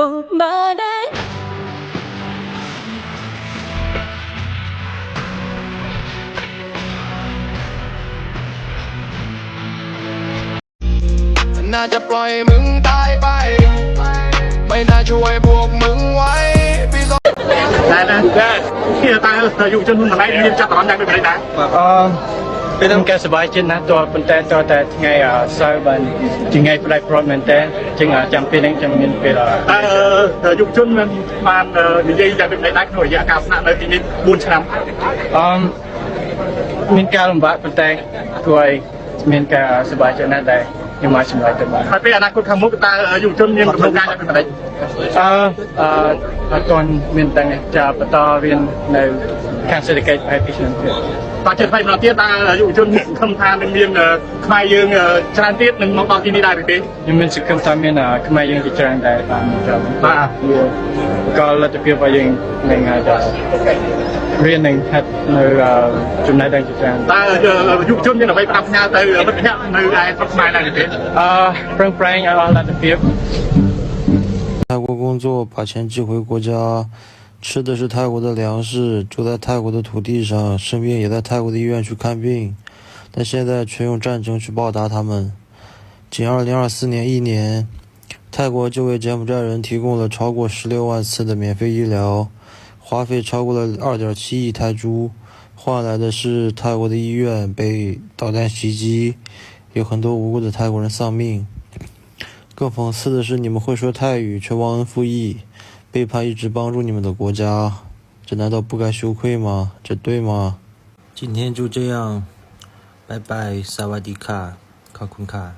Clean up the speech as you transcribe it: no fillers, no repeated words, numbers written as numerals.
น่าจะปล่อยมึงตายไปไม่น่าช่วยพวกมึงไว้พี่ส Đây nè, khi người ta sử dụng chân mà lấy nghiêm trọng lắm đang bị đấy đá. เป็นต้องการสบายจิตนะตัวเป็นแต่ไงสายบันจึงไงปลายโปรแมนแต่จึงจำเป็นจำเป็นเวลา Sử dụng chân mà như vậy đang bị đấy đá rồi dạ cao nặng nơi thì nên buồn chán. មានការលំបាកប៉ុន្តែគួរឲ្យមានការសប្បាយចិត្តណាស់ដែរខ្ញុំមកសម្រេចទៅបាន ហើយពេលអនាគតខាងមុខតើយុវជនមានកំណត់ការយ៉ាងម៉េច អត់ទាន់មានតែจะបន្តរៀននៅខាងសេដ្ឋកិច្ចហើយពីឆ្នាំទៀត តើចិត្តផ្នែកទៀតតើយុវជនខំថានឹងមានខ្មែរយើងច្រើនទៀតនឹងមកដល់ទីនេះដែរទេ ខ្ញុំមានសង្ឃឹមថាមានខ្មែរយើងជាច្រើនដែរបានចូល បាទ ក៏លទ្ធភាពរបស់យើងនឹងអាចរៀននឹងហាត់នៅចំណេះដឹងជាច្រើន តើយុវជនមានអ្វីប្រាប់ផ្ញើទៅមិត្តភ័ក្តិនៅឯស្រុកខ្មែរដែរទេ ប្រឹងប្រែងឲ្យអស់លទ្ធភាព 泰国工作，把钱寄回国家，吃的是泰国的粮食，住在泰国的土地上，生病也在泰国的医院去看病，但现在却用战争去报答他们。仅2024年1年，泰国就为柬埔寨人提供了超过16万次的免费医疗，花费超过了2.7亿泰铢，换来的是泰国的医院被导弹袭击，有很多无辜的泰国人丧命。更讽刺的是，你们会说泰语却忘恩负义，背叛一直帮助你们的国家，这难道不该羞愧吗？这对吗？今天就这样，拜拜，萨瓦迪卡，考坤卡。